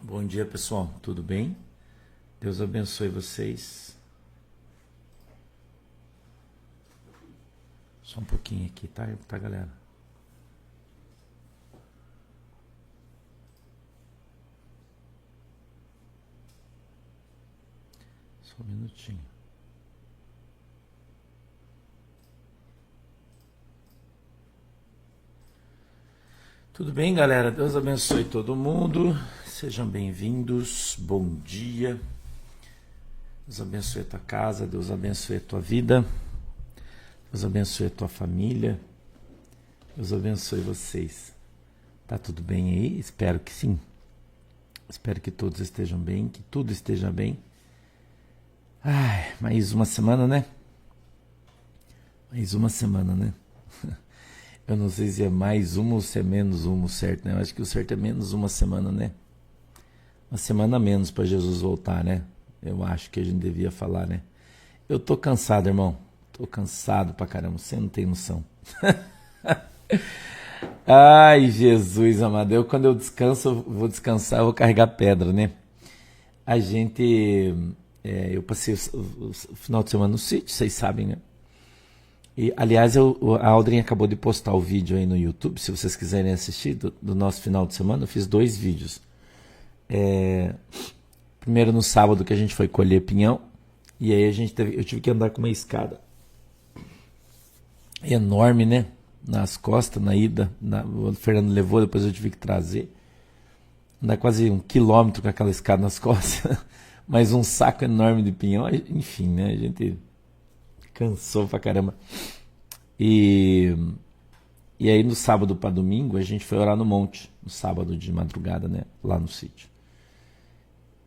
Bom dia, pessoal. Tudo bem? Deus abençoe vocês. Só um pouquinho aqui, tá, galera? Só um minutinho. Tudo bem, galera? Deus abençoe todo mundo. Sejam bem-vindos. Bom dia. Deus abençoe a tua casa. Deus abençoe a tua vida. Deus abençoe a tua família. Deus abençoe vocês. Tá tudo bem aí? Espero que sim. Espero que todos estejam bem, que tudo esteja bem. Ai, mais uma semana, né? Mais uma semana, né? Eu não sei se é mais uma ou se é menos uma, o certo, né? Eu acho que o certo é menos uma semana, né? Uma semana a menos para Jesus voltar, né? Eu acho que a gente devia falar, né? Eu tô cansado, irmão. Tô cansado pra caramba. Você não tem noção. Ai, Jesus amado. Quando eu descanso, eu vou descansar, eu vou carregar pedra, né? A gente... eu passei o final de semana no sítio, vocês sabem, né? E, aliás, a Aldrin acabou de postar o vídeo aí no YouTube, se vocês quiserem assistir, do nosso final de semana. Eu fiz 2 vídeos. Primeiro no sábado, que a gente foi colher pinhão, e aí eu tive que andar com uma escada enorme, né? Nas costas, na ida. O Fernando levou, depois eu tive que trazer. Andar quase 1 quilômetro com aquela escada nas costas. Mais um saco enorme de pinhão. Enfim, né? A gente cansou pra caramba. E aí no sábado para domingo a gente foi orar no monte, no sábado de madrugada, né, lá no sítio.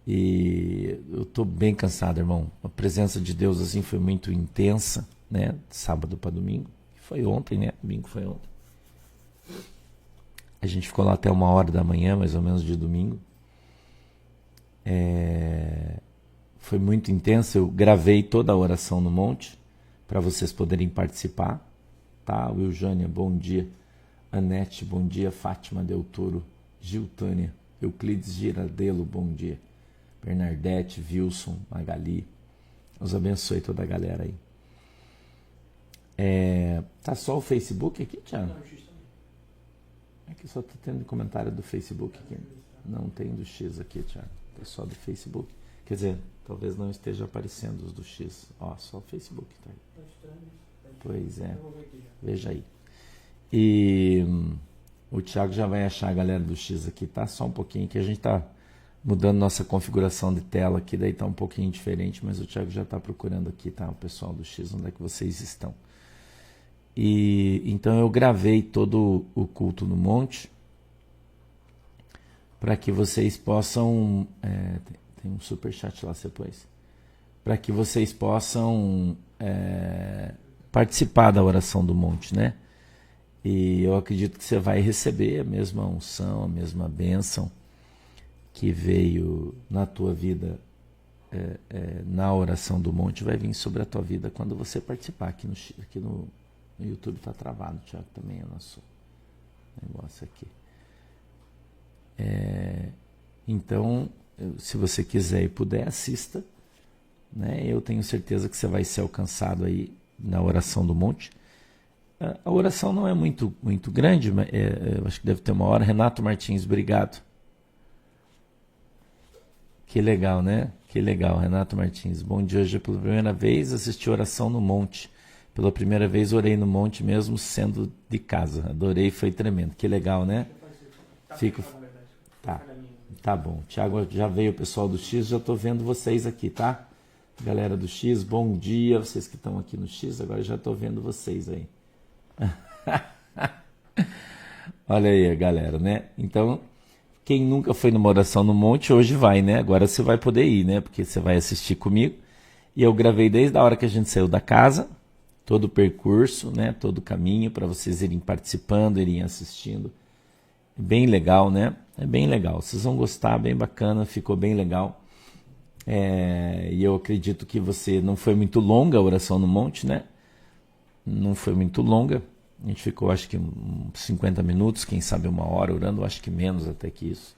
E eu tô bem cansado, irmão. A presença de Deus assim foi muito intensa, né, sábado para domingo. Foi ontem, né? Domingo foi ontem. A gente ficou lá até 1h da manhã, mais ou menos, de domingo. Foi muito intenso. Eu gravei toda a oração no monte para vocês poderem participar, tá? Wiljânia, bom dia. Anete, bom dia. Fátima Del Toro, Giltânia, Euclides Giradelo, bom dia. Bernardete, Wilson, Magali. Deus abençoe toda a galera aí. Tá só o Facebook aqui, Thiago? É que só tô tendo comentário do Facebook aqui. Não tem do X aqui, Thiago. É só do Facebook. Quer dizer, talvez não esteja aparecendo os do X. Ó, só o Facebook, tá aí. Pois é. Veja aí. E o Thiago já vai achar a galera do X aqui, tá? Só um pouquinho que a gente tá mudando nossa configuração de tela aqui, daí tá um pouquinho diferente, mas o Thiago já tá procurando aqui, tá? O pessoal do X, onde é que vocês estão? E então eu gravei todo o culto no monte para que vocês possam... tem um superchat lá depois. Para que vocês possam participar da oração do monte, né? E eu acredito que você vai receber a mesma unção, a mesma bênção que veio na tua vida na oração do monte, vai vir sobre a tua vida quando você participar. Aqui no YouTube está travado, Thiago, também é nosso negócio aqui. Então, se você quiser e puder, assista, né? Eu tenho certeza que você vai ser alcançado aí na oração do monte. A oração não é muito grande, mas eu acho que deve ter 1h. Renato Martins, obrigado. Que legal, né? Que legal, Renato Martins. Bom dia, hoje pela primeira vez assisti oração no monte. Pela primeira vez orei no monte mesmo sendo de casa. Adorei, foi tremendo. Que legal, né? Fico... Tá bom. Tiago, já veio o pessoal do X, já estou vendo vocês aqui, tá? Galera do X, bom dia. Vocês que estão aqui no X, agora já estou vendo vocês aí. Olha aí, galera, né? Então, quem nunca foi numa oração no monte, hoje vai, né? Agora você vai poder ir, né? Porque você vai assistir comigo. E eu gravei desde a hora que a gente saiu da casa, todo o percurso, né? Todo o caminho, para vocês irem participando, irem assistindo. Bem legal, né? É bem legal. Vocês vão gostar, bem bacana, ficou bem legal. E eu acredito que não foi muito longa a oração no monte, né? Não foi muito longa. A gente ficou, acho que uns 50 minutos, quem sabe 1h orando, acho que menos até que isso.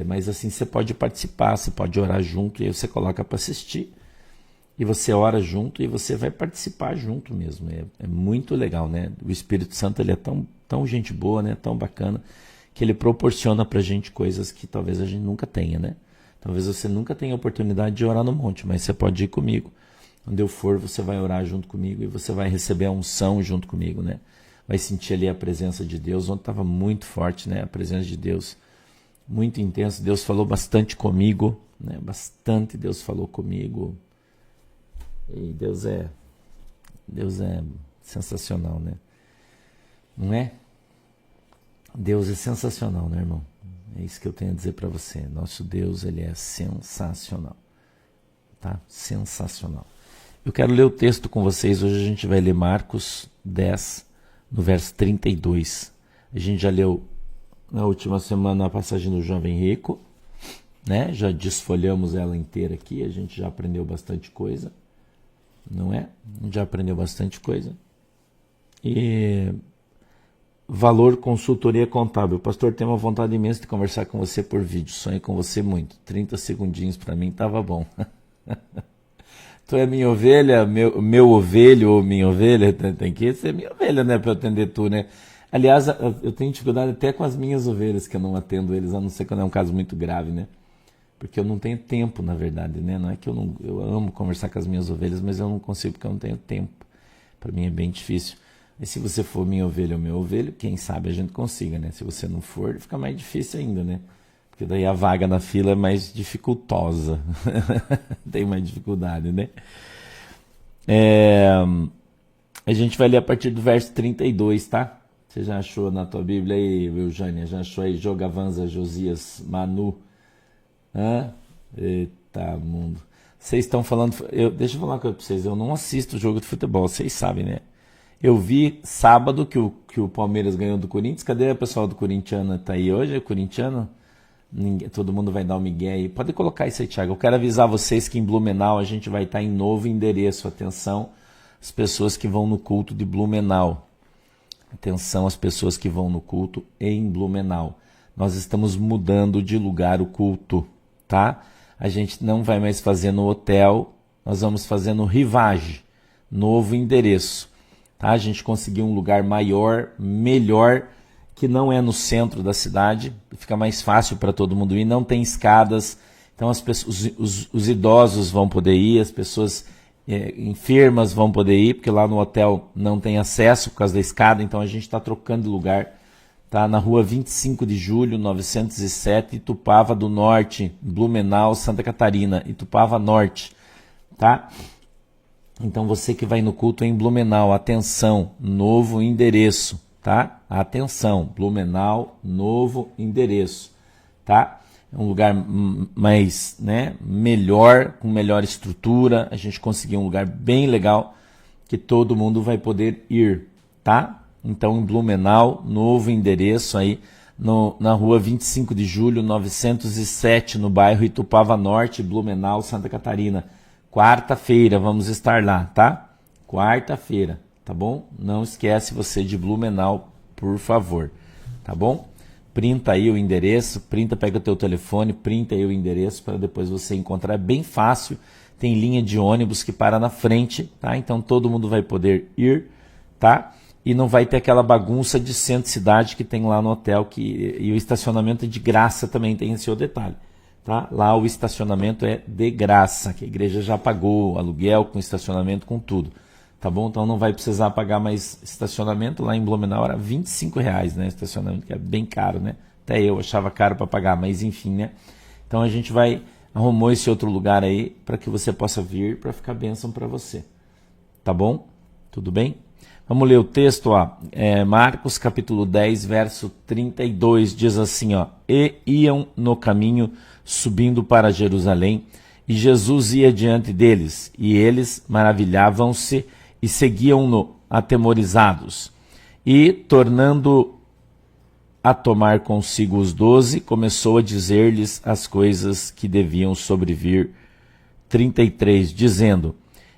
Mas assim, você pode participar, você pode orar junto, e aí você coloca para assistir, e você ora junto, e você vai participar junto mesmo. É muito legal, né? O Espírito Santo, ele é tão gente boa, né? Tão bacana, que ele proporciona pra gente coisas que talvez a gente nunca tenha, né? Talvez você nunca tenha a oportunidade de orar no monte, mas você pode ir comigo. Onde eu for, você vai orar junto comigo, e você vai receber a unção junto comigo, né? Vai sentir ali a presença de Deus. Ontem estava muito forte, né? A presença de Deus, muito intenso. Deus falou bastante comigo, né? Bastante Deus falou comigo. E Deus é sensacional, né? Não é? Deus é sensacional, né, irmão? É isso que eu tenho a dizer para você. Nosso Deus, ele é sensacional. Tá? Sensacional. Eu quero ler o texto com vocês. Hoje a gente vai ler Marcos 10, no verso 32. A gente já leu na última semana a passagem do jovem rico, né? Já desfolhamos ela inteira aqui. A gente já aprendeu bastante coisa, não é? A gente já aprendeu bastante coisa. E Valor Consultoria Contábil. Pastor, tenho uma vontade imensa de conversar com você por vídeo. Sonho com você muito. 30 segundinhos para mim tava bom. Tu é minha ovelha, meu ovelho ou minha ovelha? Tem que ser minha ovelha, né? Para eu atender tu, né? Aliás, eu tenho dificuldade até com as minhas ovelhas, que eu não atendo eles, a não ser quando é um caso muito grave, né? Porque eu não tenho tempo, na verdade, né? Não é que eu amo conversar com as minhas ovelhas, mas eu não consigo porque eu não tenho tempo. Para mim é bem difícil. E se você for minha ovelha ou meu ovelho, quem sabe a gente consiga, né? Se você não for, fica mais difícil ainda, né? Porque daí a vaga na fila é mais dificultosa. Tem mais dificuldade, né? A gente vai ler a partir do verso 32, tá? Você já achou na tua Bíblia aí, Eugênia? Já achou aí Jogavanza, Josias, Manu? Eita, mundo. Vocês estão falando... deixa eu falar uma coisa pra vocês. Eu não assisto jogo de futebol, vocês sabem, né? Eu vi sábado que o Palmeiras ganhou do Corinthians. Cadê o pessoal do corintiano? Tá aí hoje, o corintiano? Todo mundo vai dar um migué aí. Pode colocar isso aí, Thiago. Eu quero avisar vocês que em Blumenau a gente vai estar em novo endereço. Atenção, as pessoas que vão no culto de Blumenau. Atenção, as pessoas que vão no culto em Blumenau. Nós estamos mudando de lugar o culto, tá? A gente não vai mais fazer no hotel, nós vamos fazer no Rivage, novo endereço. Tá? A gente conseguiu um lugar maior, melhor, que não é no centro da cidade, fica mais fácil para todo mundo ir, não tem escadas, então os idosos vão poder ir, as pessoas enfermas vão poder ir, porque lá no hotel não tem acesso por causa da escada, então a gente está trocando de lugar, tá? Na rua 25 de julho, 907, Itupava do Norte, Blumenau, Santa Catarina, Itupava Norte, tá? Então você que vai no culto em Blumenau, atenção, novo endereço, tá? Atenção, Blumenau, novo endereço, tá? É um lugar mais, né, melhor, com melhor estrutura, a gente conseguiu um lugar bem legal que todo mundo vai poder ir, tá? Então em Blumenau, novo endereço aí na rua 25 de julho, 907, no bairro Itupava Norte, Blumenau, Santa Catarina. Quarta-feira vamos estar lá, tá? Quarta-feira, tá bom? Não esquece você de Blumenau, por favor, tá bom? Printa aí o endereço, pega o teu telefone, printa aí o endereço para depois você encontrar. É bem fácil, tem linha de ônibus que para na frente, tá? Então todo mundo vai poder ir, tá? E não vai ter aquela bagunça de centro-cidade que tem lá no hotel, e o estacionamento é de graça também, tem esse outro detalhe. Tá? Lá o estacionamento é de graça, que a igreja já pagou aluguel com estacionamento, com tudo. Tá bom? Então não vai precisar pagar mais estacionamento. Lá em Blumenau era R$25, né? Estacionamento, que é bem caro, né? Até eu achava caro para pagar, mas enfim, né? Então a gente arrumou esse outro lugar aí para que você possa vir, para ficar bênção para você. Tá bom? Tudo bem? Vamos ler o texto, ó. Marcos capítulo 10, verso 32, diz assim, ó. E iam no caminho subindo para Jerusalém, e Jesus ia diante deles, e eles maravilhavam-se e seguiam-no atemorizados. E, tornando a tomar consigo os 12, começou a dizer-lhes as coisas que deviam sobrevir. 33, dizendo,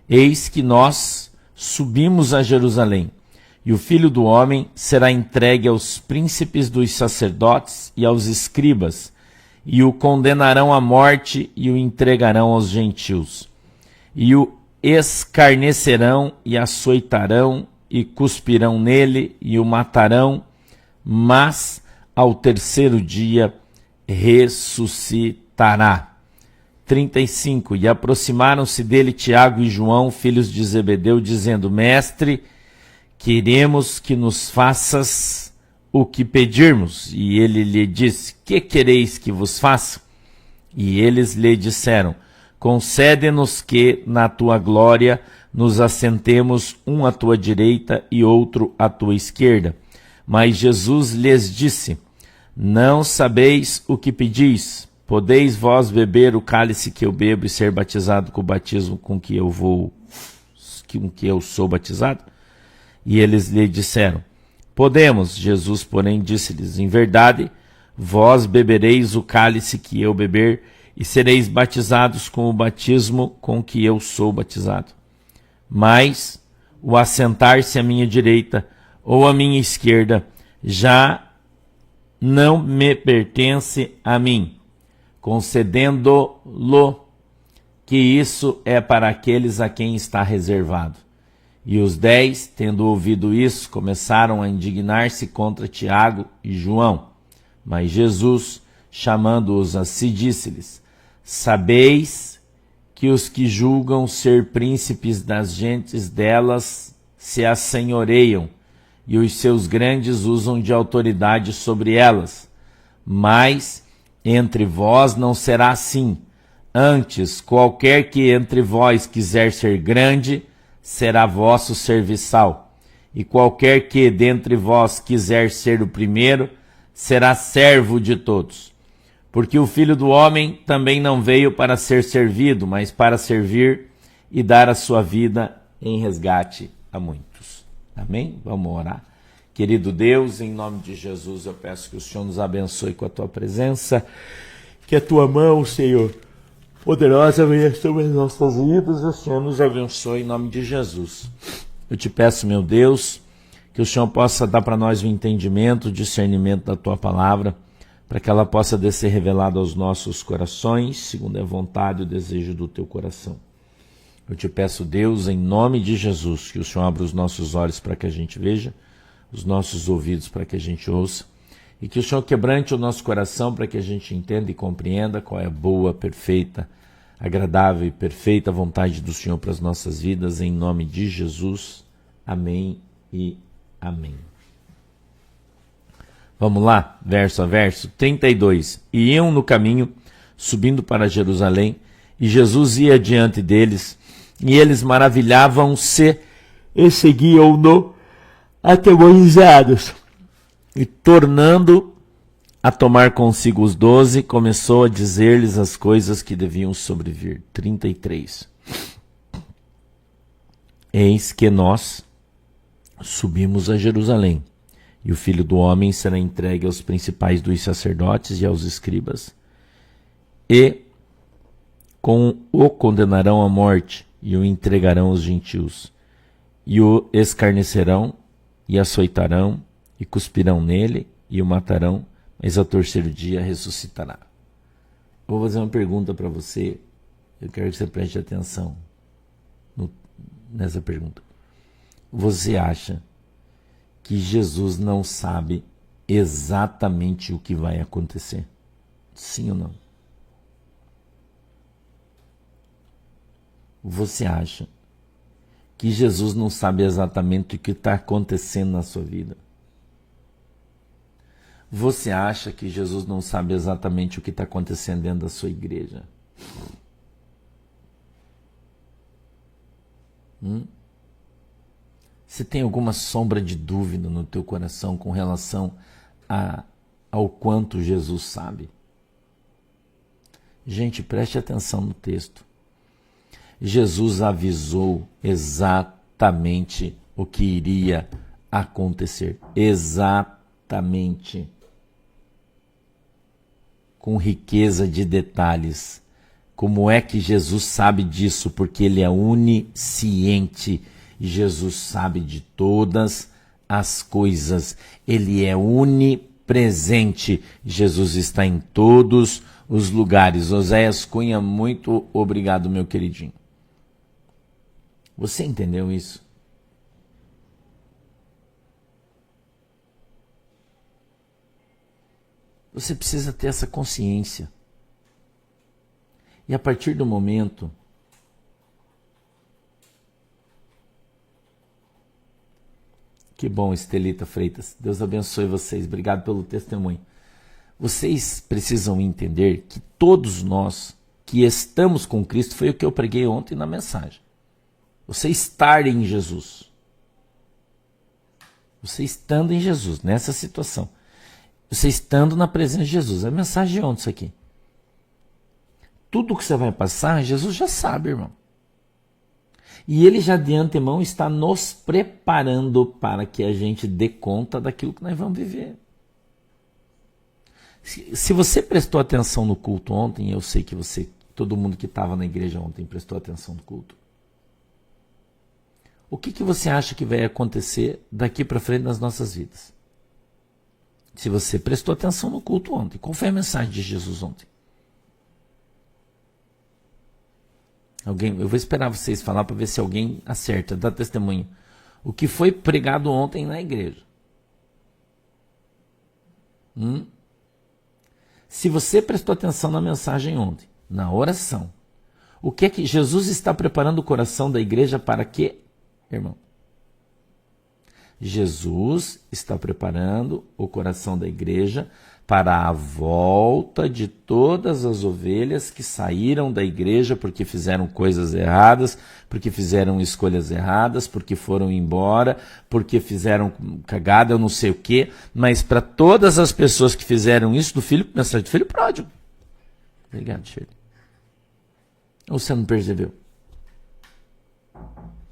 eis que nós subimos a Jerusalém, e o Filho do Homem será entregue aos príncipes dos sacerdotes e aos escribas, e o condenarão à morte e o entregarão aos gentios. E o escarnecerão e açoitarão e cuspirão nele e o matarão, mas ao terceiro dia ressuscitará. 35. E aproximaram-se dele Tiago e João, filhos de Zebedeu, dizendo: Mestre, queremos que nos faças o que pedirmos. E ele lhe disse: Que quereis que vos faça? E eles lhe disseram: Concede-nos que, na tua glória, nos assentemos um à tua direita e outro à tua esquerda. Mas Jesus lhes disse: Não sabeis o que pedis. Podeis vós beber o cálice que eu bebo e ser batizado com o batismo com que eu sou batizado? E eles lhe disseram: Podemos. Jesus, porém, disse-lhes: Em verdade, vós bebereis o cálice que eu beber e sereis batizados com o batismo com que eu sou batizado. Mas o assentar-se à minha direita ou à minha esquerda já não me pertence a mim, concedendo-lo, que isso é para aqueles a quem está reservado. E os 10, tendo ouvido isso, começaram a indignar-se contra Tiago e João. Mas Jesus, chamando-os a si, disse-lhes: Sabeis que os que julgam ser príncipes das gentes delas se assenhoreiam, e os seus grandes usam de autoridade sobre elas. Mas entre vós não será assim. Antes, qualquer que entre vós quiser ser grande, será vosso serviçal. E qualquer que dentre vós quiser ser o primeiro, será servo de todos. Porque o Filho do Homem também não veio para ser servido, mas para servir e dar a sua vida em resgate a muitos. Amém? Vamos orar. Querido Deus, em nome de Jesus, eu peço que o Senhor nos abençoe com a tua presença, que a tua mão, Senhor, poderosa venha sobre as nossas vidas, o Senhor nos abençoe em nome de Jesus. Eu te peço, meu Deus, que o Senhor possa dar para nós o entendimento, o discernimento da tua palavra, para que ela possa descer revelada aos nossos corações, segundo a vontade e o desejo do teu coração. Eu te peço, Deus, em nome de Jesus, que o Senhor abra os nossos olhos para que a gente veja, os nossos ouvidos para que a gente ouça, e que o Senhor quebrante o nosso coração para que a gente entenda e compreenda qual é a boa, perfeita, agradável e perfeita vontade do Senhor para as nossas vidas, em nome de Jesus. Amém e amém. Vamos lá, verso a verso. 32. E iam no caminho, subindo para Jerusalém, e Jesus ia diante deles, e eles maravilhavam-se e seguiam-no atemorizados. E tornando a tomar consigo os 12, começou a dizer-lhes as coisas que deviam sobrevir. 33. Eis que nós subimos a Jerusalém, e o Filho do Homem será entregue aos principais dos sacerdotes e aos escribas, e o condenarão à morte, e o entregarão aos gentios, e o escarnecerão, e açoitarão, e cuspirão nele, e o matarão, mas ao terceiro dia ressuscitará. Vou fazer uma pergunta para você, eu quero que você preste atenção nessa pergunta. Você acha que Jesus não sabe exatamente o que vai acontecer? Sim ou não? Você acha que Jesus não sabe exatamente o que está acontecendo na sua vida? Você acha que Jesus não sabe exatamente o que está acontecendo dentro da sua igreja? Você tem alguma sombra de dúvida no teu coração com relação ao quanto Jesus sabe? Gente, preste atenção no texto. Jesus avisou exatamente o que iria acontecer. Exatamente. Com riqueza de detalhes. Como é que Jesus sabe disso? Porque ele é onisciente. Jesus sabe de todas as coisas. Ele é onipotente. onipresente. Jesus está em todos os lugares. Oséias Cunha, muito obrigado, meu queridinho. Você entendeu isso? Você precisa ter essa consciência. E a partir do momento que bom, Estelita Freitas. Deus abençoe vocês. Obrigado pelo testemunho. Vocês precisam entender que todos nós que estamos com Cristo, foi o que eu preguei ontem na mensagem. Você estar em Jesus. Você estando em Jesus, nessa situação. Você estando na presença de Jesus. É a mensagem de ontem isso aqui. Tudo que você vai passar, Jesus já sabe, irmão. E Ele já de antemão está nos preparando para que a gente dê conta daquilo que nós vamos viver. Se você prestou atenção no culto ontem, eu sei que todo mundo que estava na igreja ontem prestou atenção no culto. O que você acha que vai acontecer daqui para frente nas nossas vidas? Se você prestou atenção no culto ontem, qual foi a mensagem de Jesus ontem? Eu vou esperar vocês falar para ver se alguém acerta, dá testemunho. O que foi pregado ontem na igreja? Se você prestou atenção na mensagem ontem, na oração, o que é que Jesus está preparando o coração da igreja para quê, irmão? Jesus está preparando o coração da igreja para a volta de todas as ovelhas que saíram da igreja porque fizeram coisas erradas, porque fizeram escolhas erradas, porque foram embora, porque fizeram cagada, eu não sei o quê, mas para todas as pessoas que fizeram isso, mensagem do filho pródigo. Obrigado, Shirley. Ou você não percebeu?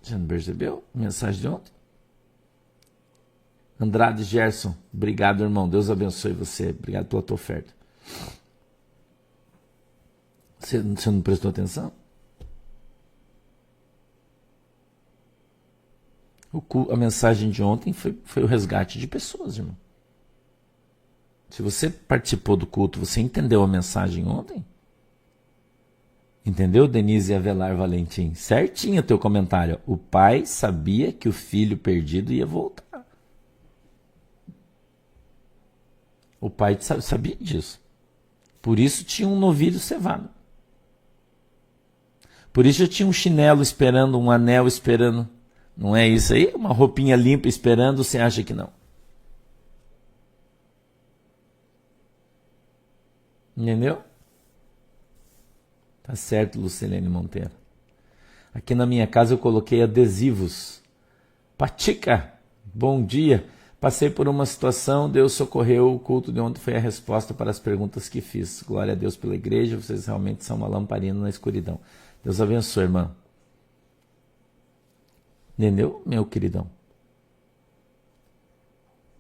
Você não percebeu a mensagem de ontem? Andrade Gerson, obrigado, irmão. Deus abençoe você. Obrigado pela tua oferta. Você não prestou atenção? A mensagem de ontem foi o resgate de pessoas, irmão. Se você participou do culto, você entendeu a mensagem ontem? Entendeu, Denise Avelar Valentim? Certinho o teu comentário. O pai sabia que o filho perdido ia voltar. O pai sabia disso. Por isso tinha um novilho cevado. Por isso eu tinha um chinelo esperando, um anel esperando. Não é isso aí? Uma roupinha limpa esperando, você acha que não? Entendeu? Tá certo, Lucilene Monteiro. Aqui na minha casa eu coloquei adesivos. Patica, bom dia. Passei por uma situação, Deus socorreu, o culto de ontem foi a resposta para as perguntas que fiz. Glória a Deus pela igreja, vocês realmente são uma lamparina na escuridão. Deus abençoe, irmã. Entendeu, meu queridão?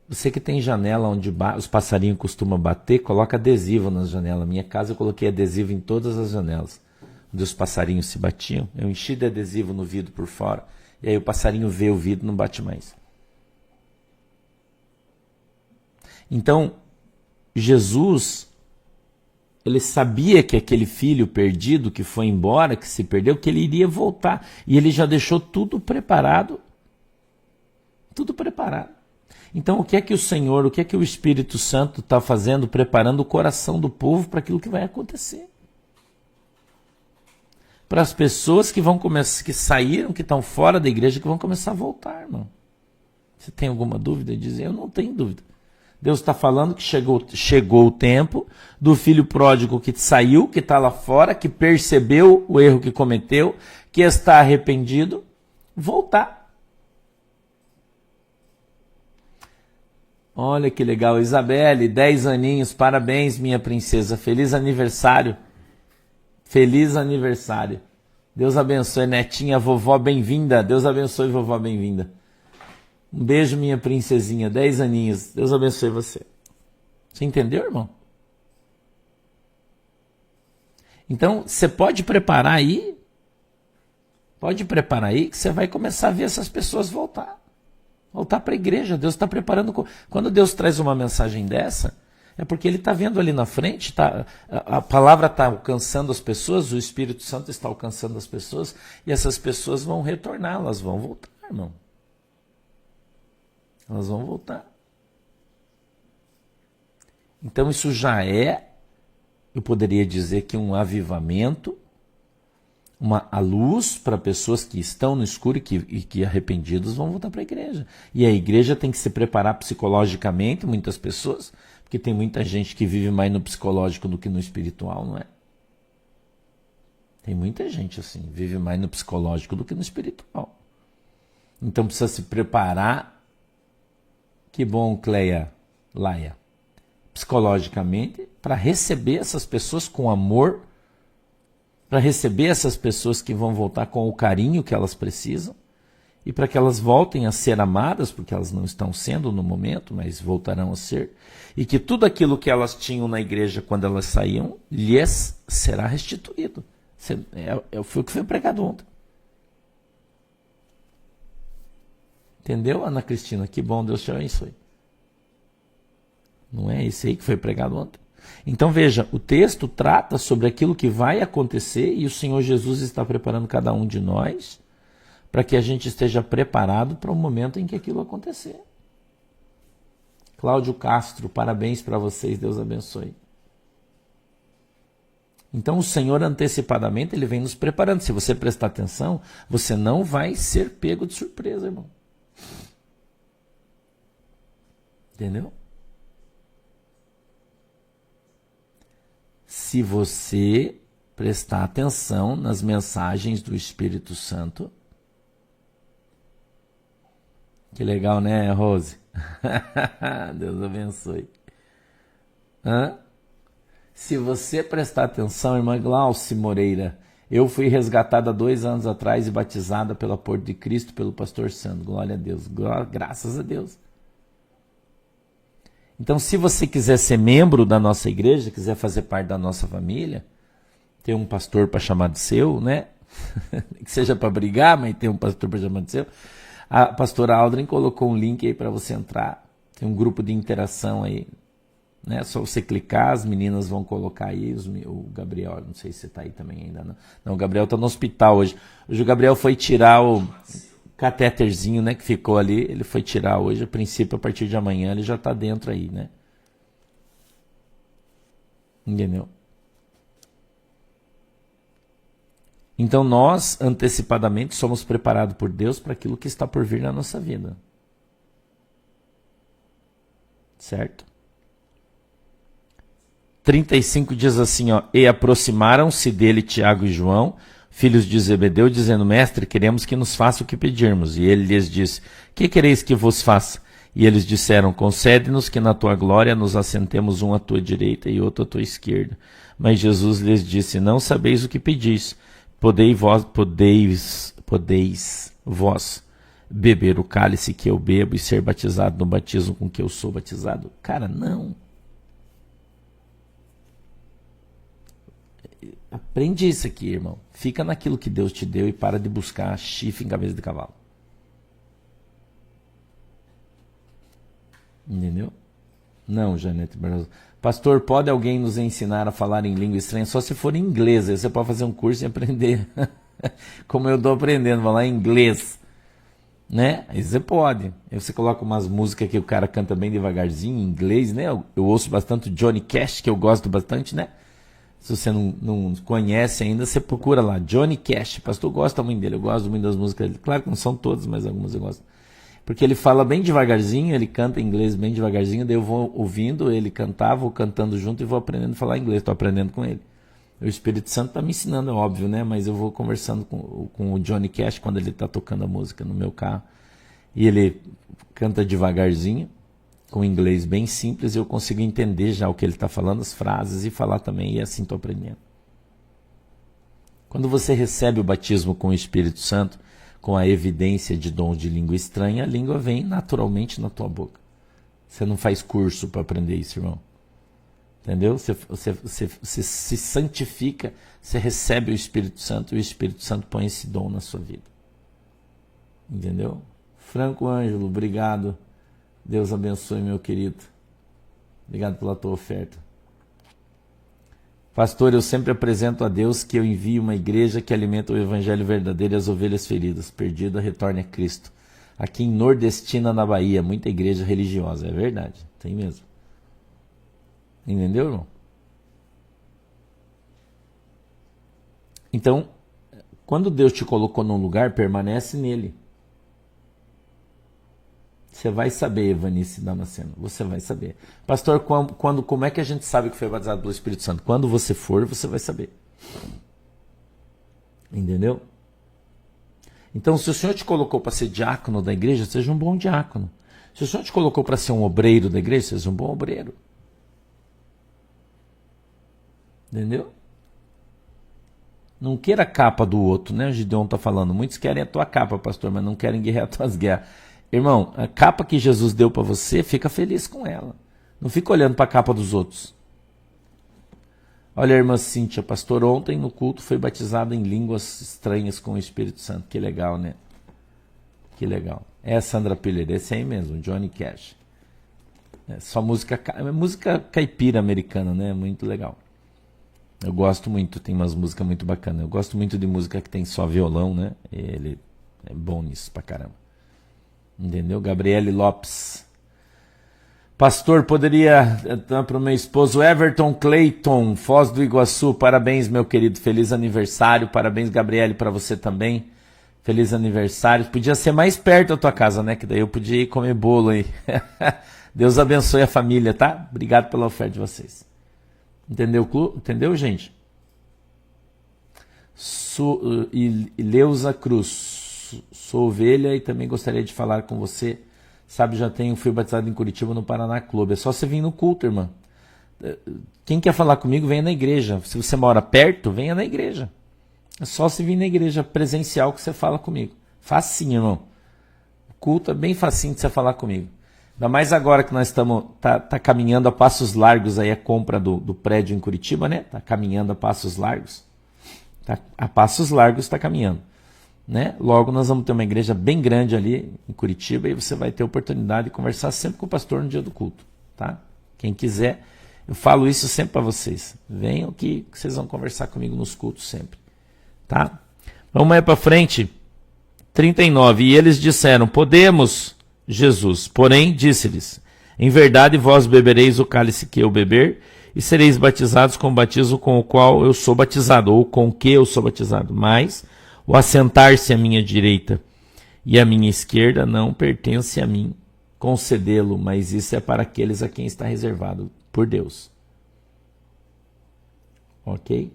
Você que tem janela onde os passarinhos costumam bater, coloca adesivo nas janelas. Na minha casa eu coloquei adesivo em todas as janelas, onde os passarinhos se batiam. Eu enchi de adesivo no vidro por fora, e aí o passarinho vê o vidro e não bate mais. Então, Jesus, ele sabia que aquele filho perdido que foi embora, que se perdeu, que ele iria voltar. E ele já deixou tudo preparado. Tudo preparado. Então, o que é que o Senhor, o que é que o Espírito Santo está fazendo, preparando o coração do povo para aquilo que vai acontecer? Para as pessoas que vão começar, que saíram, que estão fora da igreja, que vão começar a voltar, irmão. Você tem alguma dúvida? Dizer, eu não tenho dúvida. Deus está falando que chegou o tempo do filho pródigo que saiu, que está lá fora, que percebeu o erro que cometeu, que está arrependido, voltar. Olha que legal. Isabelle, 10 aninhos, parabéns, minha princesa. Feliz aniversário. Feliz aniversário. Deus abençoe, netinha, vovó, bem-vinda. Deus abençoe, vovó, bem-vinda. Um beijo, minha princesinha, 10 aninhos. Deus abençoe você. Você entendeu, irmão? Então, você pode preparar aí. Pode preparar aí que você vai começar a ver essas pessoas voltar. Voltar para a igreja. Deus está preparando. Quando Deus traz uma mensagem dessa, é porque Ele está vendo ali na frente, a palavra está alcançando as pessoas, o Espírito Santo está alcançando as pessoas, e essas pessoas vão retornar, elas vão voltar, irmão. Elas vão voltar. Então isso já é, eu poderia dizer que um avivamento, a luz para pessoas que estão no escuro e que arrependidos vão voltar para a igreja. E a igreja tem que se preparar psicologicamente, muitas pessoas, porque tem muita gente que vive mais no psicológico do que no espiritual, não é? Tem muita gente assim, vive mais no psicológico do que no espiritual. Então precisa se preparar. Que bom, Cleia, Laia. Psicologicamente, para receber essas pessoas com amor, para receber essas pessoas que vão voltar com o carinho que elas precisam, e para que elas voltem a ser amadas, porque elas não estão sendo no momento, mas voltarão a ser, e que tudo aquilo que elas tinham na igreja quando elas saíam, lhes será restituído. Foi o que foi pregado ontem. Entendeu, Ana Cristina? Que bom, Deus te abençoe. Não é isso aí que foi pregado ontem? Então veja, o texto trata sobre aquilo que vai acontecer e o Senhor Jesus está preparando cada um de nós para que a gente esteja preparado para o momento em que aquilo acontecer. Cláudio Castro, parabéns para vocês, Deus abençoe. Então o Senhor antecipadamente Ele vem nos preparando. Se você prestar atenção, você não vai ser pego de surpresa, irmão. Entendeu? Se você prestar atenção nas mensagens do Espírito Santo. Que legal, né, Rose? Deus abençoe. Se você prestar atenção, irmã Glauce Moreira, eu fui resgatada 2 anos atrás e batizada pelo apoio de Cristo, pelo pastor Sandro. Glória a Deus. Graças a Deus. Então, se você quiser ser membro da nossa igreja, quiser fazer parte da nossa família, tem um pastor para chamar de seu, né? Que seja para brigar, mas tem um pastor para chamar de seu. A pastora Aldrin colocou um link aí para você entrar. Tem um grupo de interação aí, né? Só você clicar, as meninas vão colocar aí. O Gabriel, não sei se você está aí também ainda. Não, o Gabriel está no hospital hoje. Hoje o Gabriel foi tirar o catéterzinho, né, que ficou ali, ele foi tirar hoje, a princípio, a partir de amanhã, ele já está dentro aí, né? Entendeu? Então nós, antecipadamente, somos preparados por Deus para aquilo que está por vir na nossa vida. Certo? 35 diz assim, ó, e aproximaram-se dele Tiago e João, filhos de Zebedeu, dizendo, mestre, queremos que nos faça o que pedirmos. E ele lhes disse, que quereis que vos faça? E eles disseram, concede-nos que na tua glória nos assentemos um à tua direita e outro à tua esquerda. Mas Jesus lhes disse, não sabeis o que pedis. Podeis vós beber o cálice que eu bebo e ser batizado no batismo com que eu sou batizado? Cara, não. Aprende isso aqui, irmão. Fica naquilo que Deus te deu e para de buscar chifre em cabeça de cavalo. Entendeu? Não, Janete Barroso. Pastor, pode alguém nos ensinar a falar em língua estranha? Só se for em inglês. Aí você pode fazer um curso e aprender. Como eu estou aprendendo a falar em inglês. Né? Aí você pode. Aí você coloca umas músicas que o cara canta bem devagarzinho em inglês, né? Eu ouço bastante Johnny Cash, que eu gosto bastante, né? Se você não conhece ainda, você procura lá, Johnny Cash. O pastor gosta muito dele, eu gosto muito das músicas dele. Claro que não são todas, mas algumas eu gosto. Porque ele fala bem devagarzinho, ele canta inglês bem devagarzinho, daí eu vou ouvindo ele cantar, vou cantando junto e vou aprendendo a falar inglês, estou aprendendo com ele. O Espírito Santo está me ensinando, é óbvio, né? Mas eu vou conversando com o Johnny Cash quando ele está tocando a música no meu carro. E ele canta devagarzinho, com inglês bem simples, eu consigo entender já o que ele está falando, as frases, e falar também, e assim estou aprendendo. Quando você recebe o batismo com o Espírito Santo, com a evidência de dom de língua estranha, a língua vem naturalmente na tua boca. Você não faz curso para aprender isso, irmão. Entendeu? Você se santifica, você recebe o Espírito Santo, e o Espírito Santo põe esse dom na sua vida. Entendeu? Franco Ângelo, obrigado. Deus abençoe, meu querido. Obrigado pela tua oferta. Pastor, eu sempre apresento a Deus que eu envio uma igreja que alimenta o evangelho verdadeiro e as ovelhas feridas. Perdida, retorne a Cristo. Aqui em Nordestina, na Bahia, muita igreja religiosa. É verdade, tem mesmo. Entendeu, irmão? Então, quando Deus te colocou num lugar, permanece nele. Você vai saber, Evanice Damasceno, você vai saber. Pastor, como é que a gente sabe que foi batizado pelo Espírito Santo? Quando você for, você vai saber. Entendeu? Então, se o Senhor te colocou para ser diácono da igreja, seja um bom diácono. Se o Senhor te colocou para ser um obreiro da igreja, seja um bom obreiro. Entendeu? Não queira a capa do outro, né? O Gideon está falando. Muitos querem a tua capa, pastor, mas não querem guerrear as tuas guerras. Irmão, a capa que Jesus deu para você, fica feliz com ela. Não fica olhando para a capa dos outros. Olha a irmã Cíntia, pastor, ontem no culto foi batizada em línguas estranhas com o Espírito Santo. Que legal, né? Que legal. É a Sandra Piller, esse aí mesmo, Johnny Cash. É só música caipira americana, né? Muito legal. Eu gosto muito, tem umas músicas muito bacanas. Eu gosto muito de música que tem só violão, né? Ele é bom nisso pra caramba. Entendeu? Gabriele Lopes. Pastor, poderia dar para o meu esposo Everton Clayton, Foz do Iguaçu. Parabéns, meu querido. Feliz aniversário. Parabéns, Gabriele, para você também. Feliz aniversário. Podia ser mais perto da tua casa, né? Que daí eu podia ir comer bolo aí. Deus abençoe a família, tá? Obrigado pela oferta de vocês. Entendeu, gente? Leusa Cruz. Sou ovelha e também gostaria de falar com você. Sabe, fui batizado em Curitiba no Paraná Clube. É só você vir no culto, irmã. Quem quer falar comigo, venha na igreja. Se você mora perto, venha na igreja. É só você vir na igreja presencial que você fala comigo. Facinho, irmão. O culto é bem facinho de você falar comigo. Ainda mais agora que nós estamos tá caminhando a passos largos aí a compra do prédio em Curitiba, né? Tá caminhando a passos largos. A passos largos está caminhando. Né? Logo nós vamos ter uma igreja bem grande ali em Curitiba e você vai ter oportunidade de conversar sempre com o pastor no dia do culto, tá? Quem quiser, eu falo isso sempre para vocês. Venham que vocês vão conversar comigo nos cultos sempre, tá? Vamos mais para frente. 39. E eles disseram: podemos, Jesus. Porém, disse-lhes: em verdade vós bebereis o cálice que eu beber e sereis batizados com o batismo com o qual eu sou batizado, ou com o que eu sou batizado. Mas o assentar-se à minha direita e à minha esquerda não pertence a mim concedê-lo, mas isso é para aqueles a quem está reservado por Deus. Ok?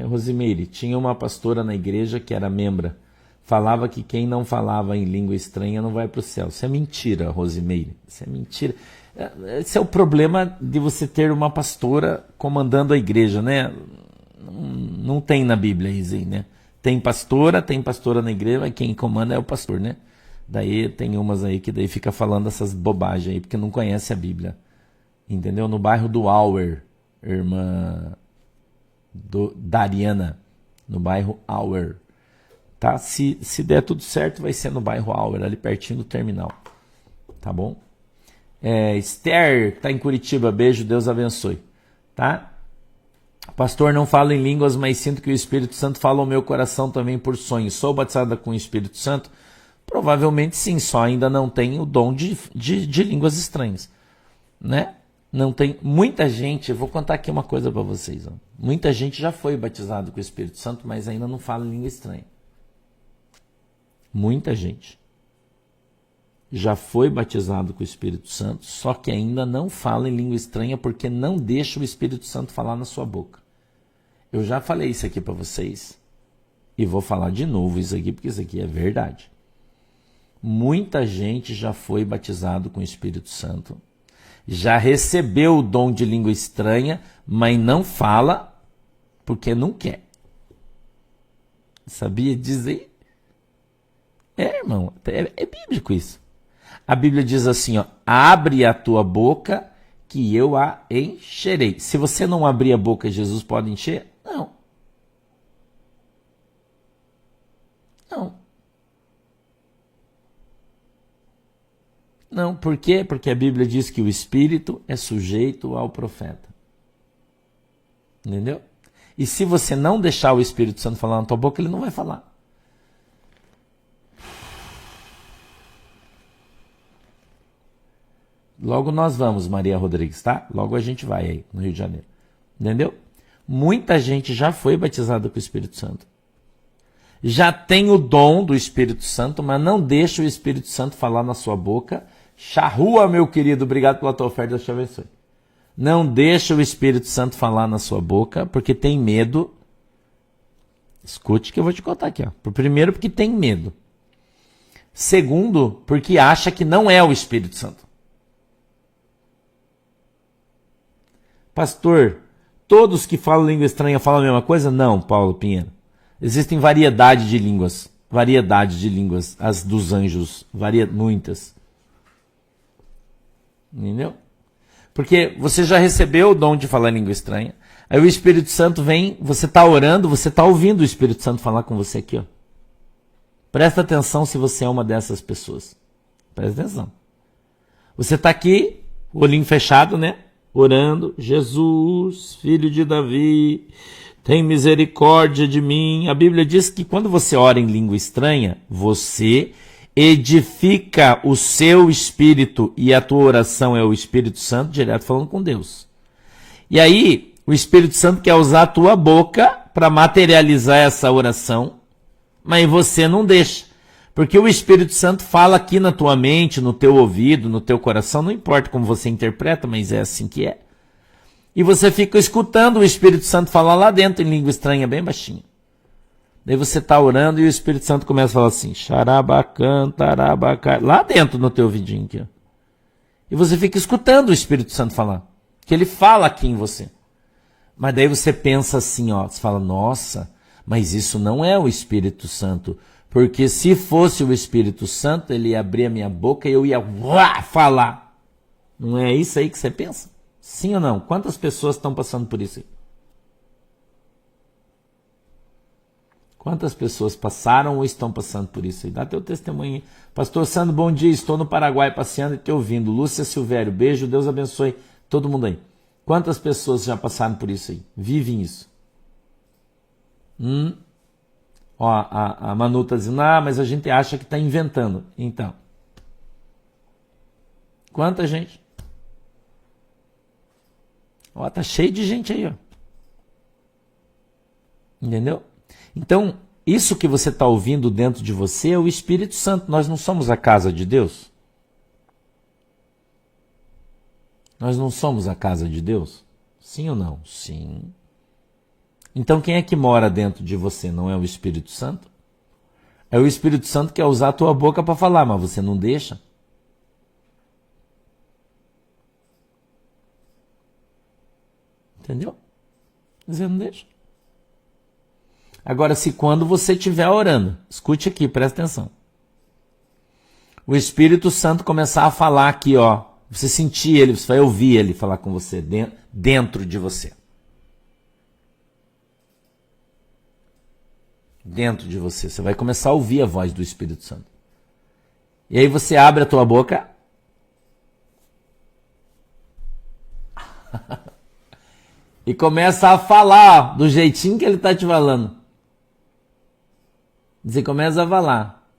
Rosimeire, tinha uma pastora na igreja que era membra. Falava que quem não falava em língua estranha não vai para o céu. Isso é mentira, Rosimeire. Isso é mentira. Esse é o problema de você ter uma pastora comandando a igreja, né? Não tem na Bíblia isso aí, né? Tem pastora na igreja, mas quem comanda é o pastor, né? Daí tem umas aí que daí fica falando essas bobagens aí, porque não conhece a Bíblia. Entendeu? No bairro do Auer, irmã Dariana, no bairro Auer. Tá? Se der tudo certo, vai ser no bairro Auer, ali pertinho do terminal. Tá bom? Esther, tá em Curitiba, beijo, Deus abençoe. Tá? Pastor, não falo em línguas, mas sinto que o Espírito Santo fala ao meu coração também por sonhos. Sou batizada com o Espírito Santo? Provavelmente sim, só ainda não tem o dom de línguas estranhas. Né? Não tem. Muita gente, eu vou contar aqui uma coisa para vocês. Ó. Muita gente já foi batizado com o Espírito Santo, mas ainda não fala língua estranha. Muita gente já foi batizado com o Espírito Santo, só que ainda não fala em língua estranha porque não deixa o Espírito Santo falar na sua boca. Eu já falei isso aqui para vocês e vou falar de novo isso aqui porque isso aqui é verdade. Muita gente já foi batizado com o Espírito Santo, já recebeu o dom de língua estranha, mas não fala porque não quer. Sabia dizer? Irmão, é bíblico isso. A Bíblia diz assim, ó, abre a tua boca que eu a encherei. Se você não abrir a boca, Jesus pode encher? Não. Não. Não, por quê? Porque a Bíblia diz que o Espírito é sujeito ao profeta. Entendeu? E se você não deixar o Espírito Santo falar na tua boca, ele não vai falar. Logo nós vamos, Maria Rodrigues, tá? Logo a gente vai aí, no Rio de Janeiro. Entendeu? Muita gente já foi batizada com o Espírito Santo. Já tem o dom do Espírito Santo, mas não deixa o Espírito Santo falar na sua boca. Charrua, meu querido, obrigado pela tua oferta, Deus te abençoe. Não deixa o Espírito Santo falar na sua boca, porque tem medo. Escute que eu vou te contar aqui. Ó. Primeiro, porque tem medo. Segundo, porque acha que não é o Espírito Santo. Pastor, todos que falam língua estranha falam a mesma coisa? Não, Paulo Pinheiro. Existem variedade de línguas. As dos anjos, muitas. Entendeu? Porque você já recebeu o dom de falar língua estranha. Aí o Espírito Santo vem, você está orando, você está ouvindo o Espírito Santo falar com você aqui. Ó. Presta atenção se você é uma dessas pessoas. Presta atenção. Você está aqui, olhinho fechado, né? Orando. Jesus, filho de Davi, tem misericórdia de mim. A Bíblia diz que quando você ora em língua estranha, você edifica o seu espírito e a tua oração é o Espírito Santo direto falando com Deus. E aí, o Espírito Santo quer usar a tua boca para materializar essa oração, mas você não deixa. Porque o Espírito Santo fala aqui na tua mente, no teu ouvido, no teu coração, não importa como você interpreta, mas é assim que é. E você fica escutando o Espírito Santo falar lá dentro em língua estranha, bem baixinho. Daí você está orando e o Espírito Santo começa a falar assim, xarabacan, tarabacan, lá dentro no teu ouvidinho aqui. Ó. E você fica escutando o Espírito Santo falar, que ele fala aqui em você. Mas daí você pensa assim, ó, você fala, nossa, mas isso não é o Espírito Santo, porque se fosse o Espírito Santo, ele ia abrir a minha boca e eu ia falar. Não é isso aí que você pensa? Sim ou não? Quantas pessoas estão passando por isso aí? Quantas pessoas passaram ou estão passando por isso aí? Dá teu testemunho aí. Pastor Sandro, bom dia. Estou no Paraguai passeando e te ouvindo. Lúcia Silvério, beijo. Deus abençoe todo mundo aí. Quantas pessoas já passaram por isso aí? Vivem isso? Ó, a Manu está dizendo, mas a gente acha que está inventando. Então. Quanta gente? Ó, tá cheio de gente aí, ó. Entendeu? Então, isso que você está ouvindo dentro de você é o Espírito Santo. Nós não somos a casa de Deus? Nós não somos a casa de Deus? Sim ou não? Sim. Então, quem é que mora dentro de você? Não é o Espírito Santo? É o Espírito Santo que quer usar a tua boca para falar, mas você não deixa? Entendeu? Você não deixa. Agora, se quando você estiver orando, escute aqui, presta atenção. O Espírito Santo começar a falar aqui, ó, você sentir ele, você vai ouvir ele falar com você, dentro de você. Dentro de você, você vai começar a ouvir a voz do Espírito Santo. E aí você abre a tua boca e começa a falar do jeitinho que ele está te falando. Você começa a falar.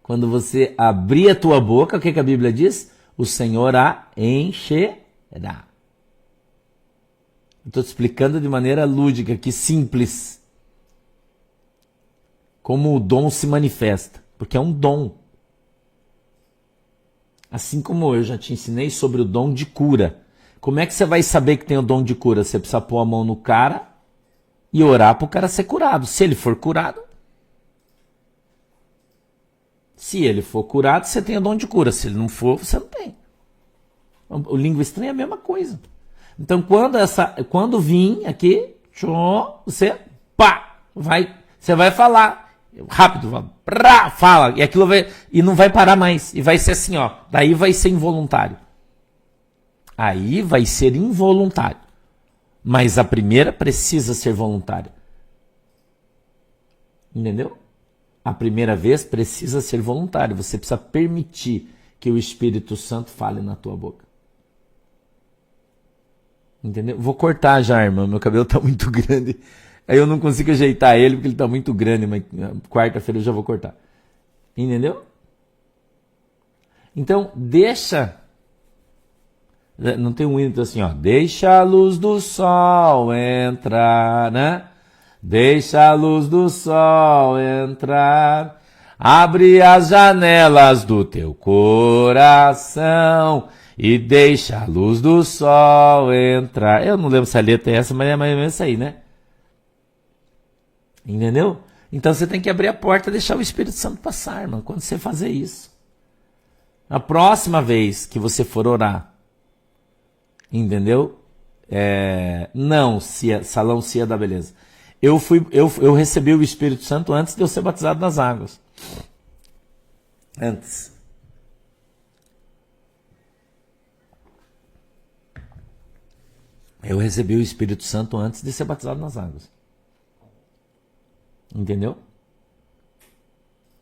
Quando você abrir a tua boca, o que a Bíblia diz? O Senhor a encherá. Estou te explicando de maneira lúdica, que simples. Como o dom se manifesta. Porque é um dom. Assim como eu já te ensinei sobre o dom de cura. Como é que você vai saber que tem o dom de cura? Você precisa pôr a mão no cara e orar para o cara ser curado. Se ele for curado, você tem o dom de cura. Se ele não for, você não tem. O língua estranha é a mesma coisa. Então, quando vir aqui, você vai falar rápido, fala, e aquilo e não vai parar mais. E vai ser assim, ó. Daí vai ser involuntário. Aí vai ser involuntário. Mas a primeira precisa ser voluntária. Entendeu? A primeira vez precisa ser voluntário. Você precisa permitir que o Espírito Santo fale na tua boca. Entendeu? Vou cortar já, irmão. Meu cabelo tá muito grande. Aí eu não consigo ajeitar ele porque ele tá muito grande. Mas quarta-feira eu já vou cortar. Entendeu? Então, deixa... Não tem um hino assim, ó. Deixa a luz do sol entrar, né? Deixa a luz do sol entrar. Abre as janelas do teu coração e deixa a luz do sol entrar. Eu não lembro se a letra é essa, mas é mais ou menos isso aí, né? Entendeu? Então você tem que abrir a porta e deixar o Espírito Santo passar, irmão, quando você fazer isso. A próxima vez que você for orar, entendeu? Não, Salão Cia da Beleza. Eu recebi o Espírito Santo antes de eu ser batizado nas águas. Antes. Eu recebi o Espírito Santo antes de ser batizado nas águas. Entendeu?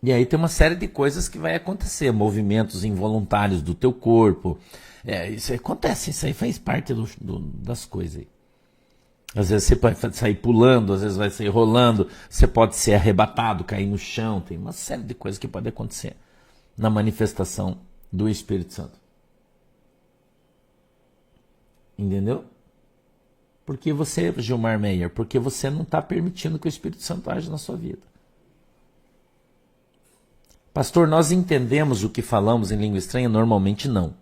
E aí tem uma série de coisas que vai acontecer. Movimentos involuntários do teu corpo. Isso acontece, isso aí faz parte das coisas aí. Às vezes você pode sair pulando, às vezes vai sair rolando, você pode ser arrebatado, cair no chão, tem uma série de coisas que pode acontecer na manifestação do Espírito Santo. Entendeu? Porque você, Gilmar Meyer, porque você não está permitindo que o Espírito Santo age na sua vida. Pastor, nós entendemos o que falamos em língua estranha? Normalmente não.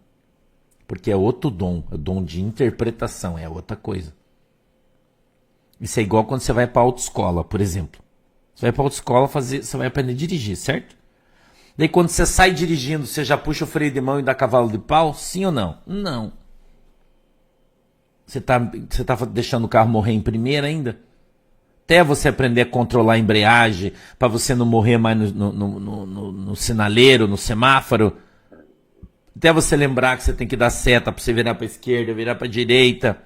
Porque é outro dom, é o dom de interpretação, é outra coisa. Isso é igual quando você vai para a autoescola, por exemplo. Você vai para a autoescola você vai aprender a dirigir, certo? Daí quando você sai dirigindo, você já puxa o freio de mão e dá cavalo de pau? Sim ou não? Não. Você tá deixando o carro morrer em primeira ainda? Até você aprender a controlar a embreagem, para você não morrer mais no sinaleiro, no semáforo. Até você lembrar que você tem que dar seta para você virar para a esquerda, virar para a direita.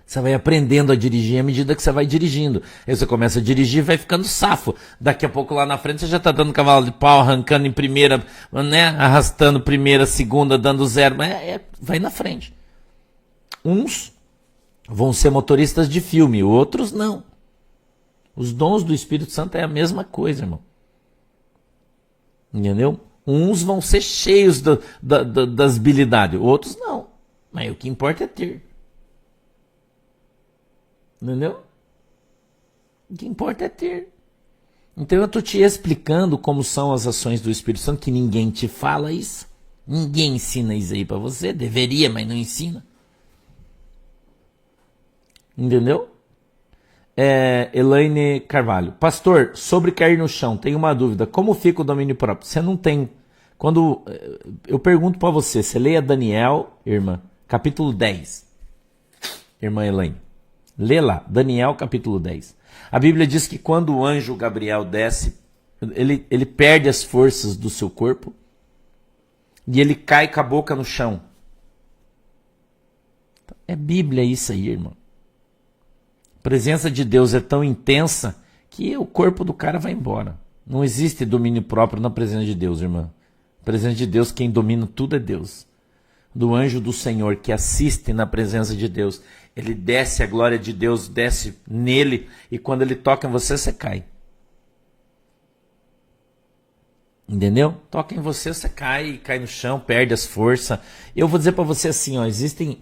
Você vai aprendendo a dirigir à medida que você vai dirigindo. Aí você começa a dirigir e vai ficando safo. Daqui a pouco lá na frente você já está dando cavalo de pau, arrancando em primeira, né? Arrastando primeira, segunda, dando zero. Mas vai na frente. Uns vão ser motoristas de filme, outros não. Os dons do Espírito Santo é a mesma coisa, irmão. Entendeu? Uns vão ser cheios das habilidades, outros não. Mas o que importa é ter. Entendeu? O que importa é ter. Então eu estou te explicando como são as ações do Espírito Santo, que ninguém te fala isso. Ninguém ensina isso aí para você. Deveria, mas não ensina. Entendeu? Elaine Carvalho. Pastor, sobre cair no chão, tenho uma dúvida. Como fica o domínio próprio? Você não tem... Quando eu pergunto para você, você leia Daniel, irmã, capítulo 10. Irmã Elaine. Lê lá, Daniel capítulo 10. A Bíblia diz que quando o anjo Gabriel desce, ele perde as forças do seu corpo e ele cai com a boca no chão. É Bíblia isso aí, irmão. A presença de Deus é tão intensa que o corpo do cara vai embora. Não existe domínio próprio na presença de Deus, irmã. A presença de Deus, quem domina tudo é Deus. Do anjo do Senhor que assiste na presença de Deus, ele desce, a glória de Deus desce nele, e quando ele toca em você, você cai. Entendeu? Toca em você, você cai no chão, perde as forças. Eu vou dizer para você assim, ó, existem...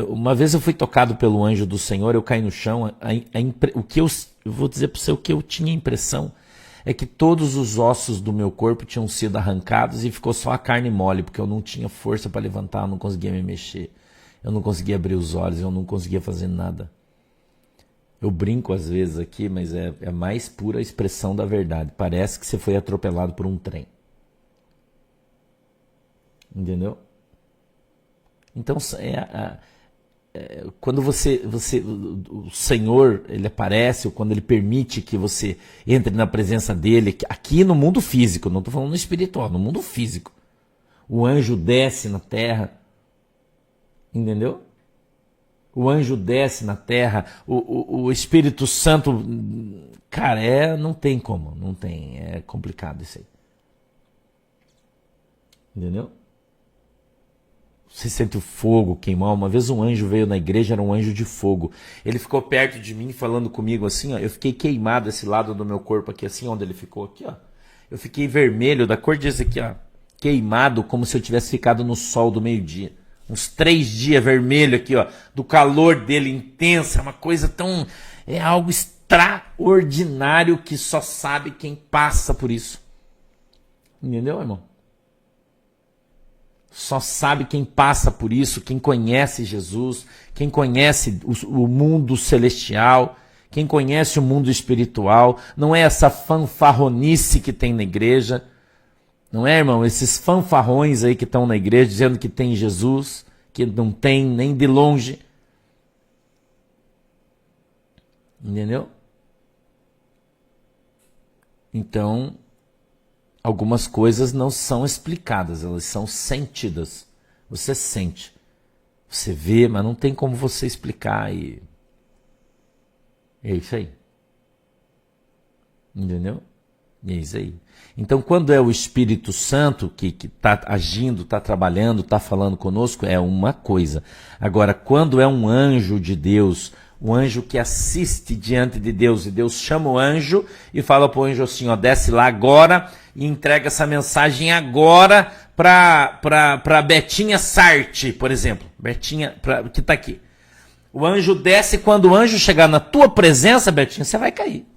Uma vez eu fui tocado pelo anjo do Senhor, eu caí no chão, o que eu vou dizer para você, o que eu tinha impressão é que todos os ossos do meu corpo tinham sido arrancados e ficou só a carne mole, porque eu não tinha força para levantar, eu não conseguia me mexer, eu não conseguia abrir os olhos, eu não conseguia fazer nada. Eu brinco às vezes aqui, mas é a mais pura expressão da verdade. Parece que você foi atropelado por um trem. Entendeu? Então, quando o Senhor ele aparece, ou quando ele permite que você entre na presença dele, aqui no mundo físico, não estou falando no espiritual, no mundo físico, o anjo desce na terra, entendeu? o anjo desce na terra, o Espírito Santo, cara, não tem como, não tem, é complicado isso aí. Entendeu? Você sente o fogo queimar. Uma vez um anjo veio na igreja, era um anjo de fogo. Ele ficou perto de mim, falando comigo assim, ó. Eu fiquei queimado esse lado do meu corpo aqui, assim, onde ele ficou aqui, ó. Eu fiquei vermelho, da cor desse aqui, ó. Queimado, como se eu tivesse ficado no sol do meio-dia. Uns 3 dias vermelho aqui, ó. Do calor dele intenso, é uma coisa tão... É algo extraordinário que só sabe quem passa por isso. Entendeu, irmão? Só sabe quem passa por isso, quem conhece Jesus, quem conhece o mundo celestial, quem conhece o mundo espiritual. Não é essa fanfarronice que tem na igreja. Não é, irmão? Esses fanfarrões aí que estão na igreja dizendo que tem Jesus, que não tem nem de longe. Entendeu? Então, algumas coisas não são explicadas, elas são sentidas. Você sente, você vê, mas não tem como você explicar. E é isso aí. Entendeu? E é isso aí. Então, quando é o Espírito Santo que está agindo, está trabalhando, está falando conosco, é uma coisa. Agora, quando é um anjo de Deus, o anjo que assiste diante de Deus, e Deus chama o anjo e fala para o anjo assim, ó, desce lá agora e entrega essa mensagem agora para Betinha Sarte, por exemplo. Betinha, que está aqui. O anjo desce, quando o anjo chegar na tua presença, Betinha, você vai cair.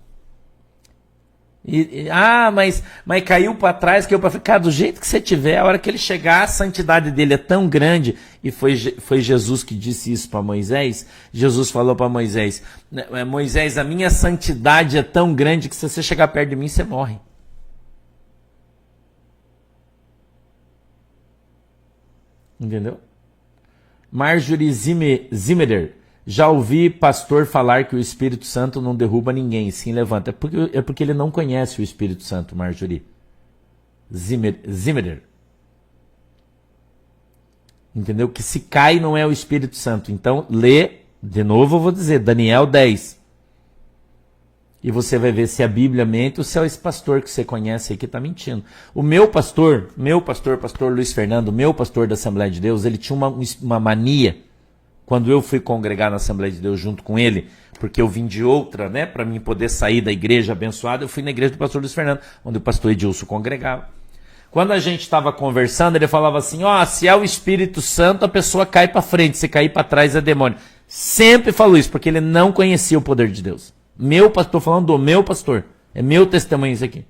Mas caiu para trás, caiu para ficar do jeito que você tiver, a hora que ele chegar, a santidade dele é tão grande, e foi Jesus que disse isso para Moisés. Jesus falou para Moisés, Moisés, a minha santidade é tão grande que se você chegar perto de mim, você morre. Entendeu? Marjorie Zimmerder, já ouvi pastor falar que o Espírito Santo não derruba ninguém, sim levanta. É porque ele não conhece o Espírito Santo, Marjorie Zimmerder. Entendeu? Que se cai não é o Espírito Santo. Então, lê, de novo eu vou dizer, Daniel 10. E você vai ver se a Bíblia mente ou se é esse pastor que você conhece aí que está mentindo. O meu pastor, pastor Luiz Fernando, meu pastor da Assembleia de Deus, ele tinha uma mania. Quando eu fui congregar na Assembleia de Deus junto com ele, porque eu vim de outra, né, para mim poder sair da igreja abençoada, eu fui na igreja do pastor Luiz Fernando, onde o pastor Edilson congregava. Quando a gente estava conversando, ele falava assim, se é o Espírito Santo, a pessoa cai para frente, se cair para trás é demônio. Sempre falou isso, porque ele não conhecia o poder de Deus. Meu pastor, estou falando do meu pastor, é meu testemunho isso aqui.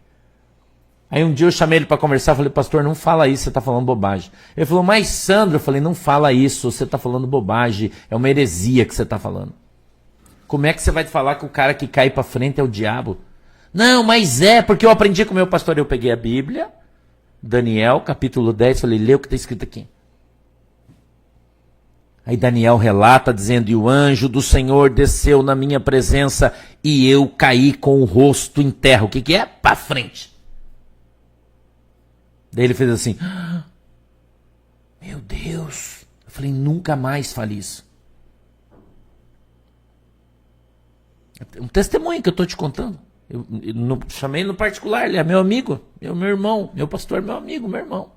Aí um dia eu chamei ele para conversar, falei, pastor, não fala isso, você está falando bobagem. Ele falou, mas Sandro, eu falei, não fala isso, você está falando bobagem, é uma heresia que você está falando. Como é que você vai falar que o cara que cai para frente é o diabo? Não, mas porque eu aprendi com o meu pastor, eu peguei a Bíblia, Daniel, capítulo 10, falei, lê o que está escrito aqui. Aí Daniel relata dizendo, e o anjo do Senhor desceu na minha presença e eu caí com o rosto em terra. O que é? Para frente. Daí ele fez assim, meu Deus. Eu falei, nunca mais fale isso. É um testemunho que eu estou te contando. Eu chamei ele no particular, ele é meu amigo, meu irmão, meu pastor, meu amigo, meu irmão.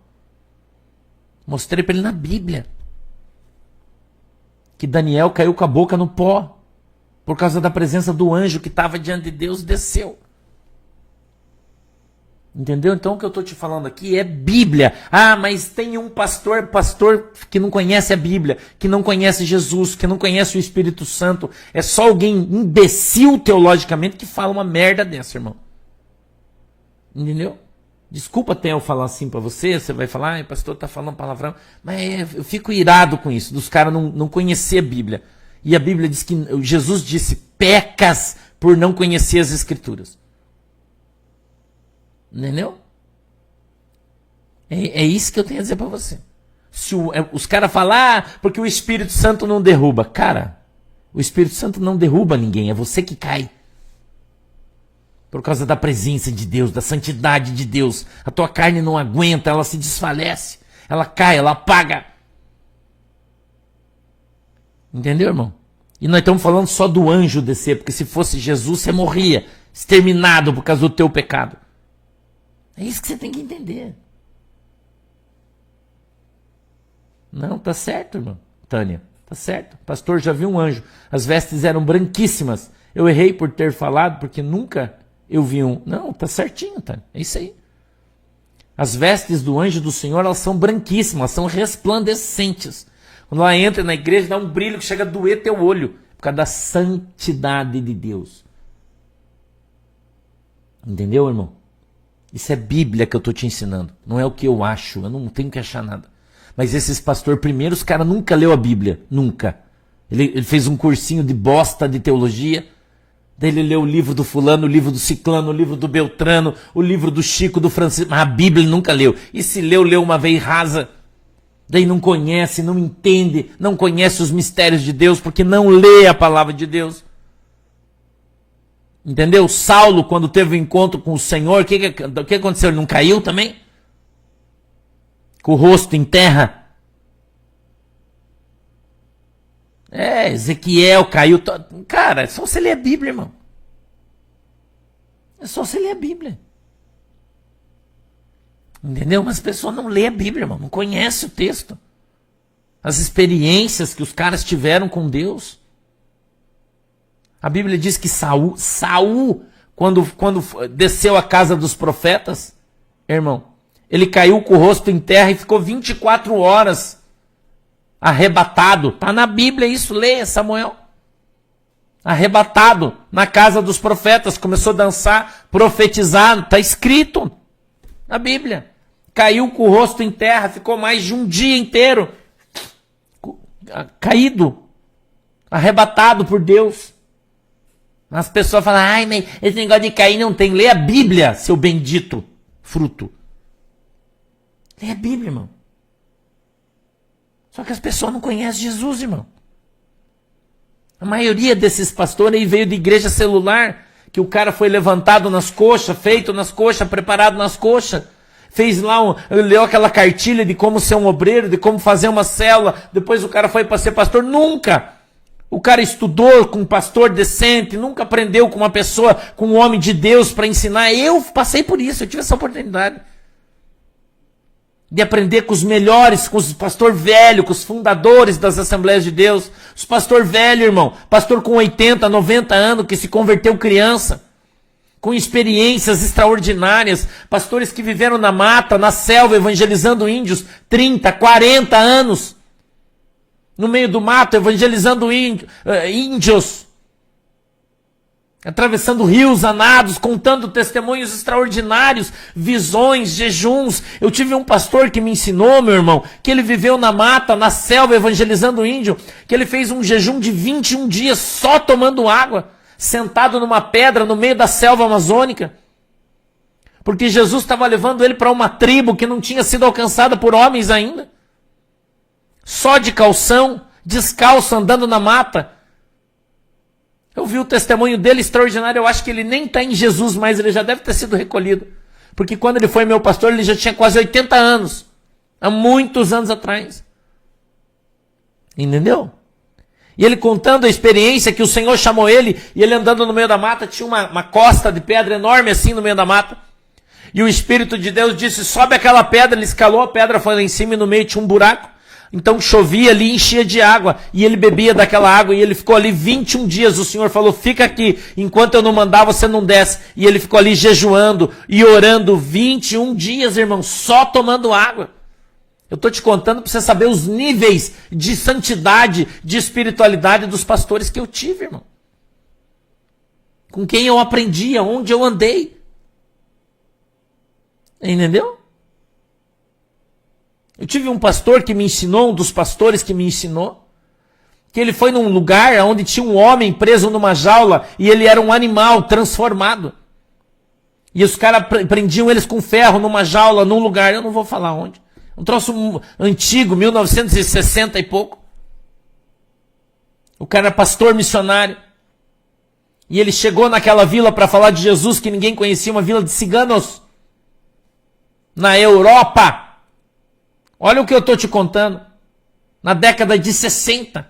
Mostrei para ele na Bíblia que Daniel caiu com a boca no pó por causa da presença do anjo que estava diante de Deus e desceu. Entendeu? Então o que eu estou te falando aqui é Bíblia. Mas tem um pastor que não conhece a Bíblia, que não conhece Jesus, que não conhece o Espírito Santo. É só alguém imbecil teologicamente que fala uma merda dessa, irmão. Entendeu? Desculpa até eu falar assim para você vai falar, o pastor está falando palavrão, mas eu fico irado com isso, dos caras não conhecer a Bíblia. E a Bíblia diz que Jesus disse, pecas por não conhecer as Escrituras. Entendeu? É isso que eu tenho a dizer para você. Se os caras falam, porque o Espírito Santo não derruba. Cara, o Espírito Santo não derruba ninguém, é você que cai. Por causa da presença de Deus, da santidade de Deus. A tua carne não aguenta, ela se desfalece. Ela cai, ela apaga. Entendeu, irmão? E nós estamos falando só do anjo descer, porque se fosse Jesus, você morria, exterminado por causa do teu pecado. É isso que você tem que entender. Não, tá certo, irmão. Tânia, tá certo. O pastor já viu um anjo. As vestes eram branquíssimas. Eu errei por ter falado, porque nunca eu vi um. Não, tá certinho, Tânia. É isso aí. As vestes do anjo do Senhor, elas são branquíssimas, elas são resplandecentes. Quando ela entra na igreja, dá um brilho que chega a doer teu olho, por causa da santidade de Deus. Entendeu, irmão? Isso é Bíblia que eu estou te ensinando. Não é o que eu acho, eu não tenho que achar nada. Mas esses pastores, primeiro, os caras nunca leu a Bíblia, nunca. Ele fez um cursinho de bosta de teologia, daí ele leu o livro do fulano, o livro do ciclano, o livro do Beltrano, o livro do Chico, do Francisco, mas a Bíblia ele nunca leu. E se leu uma vez rasa. Daí não conhece, não entende, não conhece os mistérios de Deus, porque não lê a palavra de Deus. Entendeu? Saulo, quando teve o um encontro com o Senhor, o que aconteceu? Ele não caiu também? Com o rosto em terra? Ezequiel caiu. Cara, é só você ler a Bíblia, irmão. É só você ler a Bíblia. Entendeu? Mas as pessoas não lê a Bíblia, irmão. Não conhece o texto. As experiências que os caras tiveram com Deus. A Bíblia diz que Saul, quando desceu à casa dos profetas, irmão, ele caiu com o rosto em terra e ficou 24 horas arrebatado. Está na Bíblia isso, leia, Samuel. Arrebatado na casa dos profetas, começou a dançar, profetizar, está escrito na Bíblia. Caiu com o rosto em terra, ficou mais de um dia inteiro caído, arrebatado por Deus. As pessoas falam, ai, mas esse negócio de cair não tem. Lê a Bíblia, seu bendito fruto. Lê a Bíblia, irmão. Só que as pessoas não conhecem Jesus, irmão. A maioria desses pastores aí veio de igreja celular, que o cara foi levantado nas coxas, feito nas coxas, preparado nas coxas. Fez lá, leu aquela cartilha de como ser um obreiro, de como fazer uma célula. Depois o cara foi para ser pastor. Nunca! O cara estudou com um pastor decente, nunca aprendeu com uma pessoa, com um homem de Deus para ensinar. Eu passei por isso, eu tive essa oportunidade. De aprender com os melhores, com os pastor velho, com os fundadores das Assembleias de Deus. Os pastor velho, irmão. Pastor com 80, 90 anos, que se converteu criança. Com experiências extraordinárias, pastores que viveram na mata, na selva, evangelizando índios, 30, 40 anos, no meio do mato, evangelizando índios, atravessando rios, a nados, contando testemunhos extraordinários, visões, jejuns. Eu tive um pastor que me ensinou, meu irmão, que ele viveu na mata, na selva, evangelizando índio, que ele fez um jejum de 21 dias só tomando água, sentado numa pedra no meio da selva amazônica, porque Jesus estava levando ele para uma tribo que não tinha sido alcançada por homens ainda, só de calção, descalço, andando na mata. Eu vi o testemunho dele extraordinário. Eu acho que ele nem está em Jesus, mas ele já deve ter sido recolhido, porque quando ele foi meu pastor, ele já tinha quase 80 anos, há muitos anos atrás. Entendeu? E ele contando a experiência que o Senhor chamou ele, e ele andando no meio da mata, tinha uma costa de pedra enorme assim no meio da mata, e o Espírito de Deus disse, sobe aquela pedra. Ele escalou a pedra, foi lá em cima e no meio tinha um buraco, então chovia ali e enchia de água, e ele bebia daquela água, e ele ficou ali 21 dias, o Senhor falou, fica aqui, enquanto eu não mandar você não desce, e ele ficou ali jejuando e orando 21 dias, irmão, só tomando água. Eu estou te contando para você saber os níveis de santidade, de espiritualidade dos pastores que eu tive, irmão. Com quem eu aprendi, onde eu andei. Entendeu? Eu tive um pastor que me ensinou, um dos pastores que me ensinou, que ele foi num lugar onde tinha um homem preso numa jaula e ele era um animal transformado. E os caras prendiam eles com ferro numa jaula, num lugar, eu não vou falar onde. Um troço antigo, 1960 e pouco. O cara era pastor missionário. E ele chegou naquela vila para falar de Jesus que ninguém conhecia, uma vila de ciganos. Na Europa. Olha o que eu estou te contando. Na década de 60.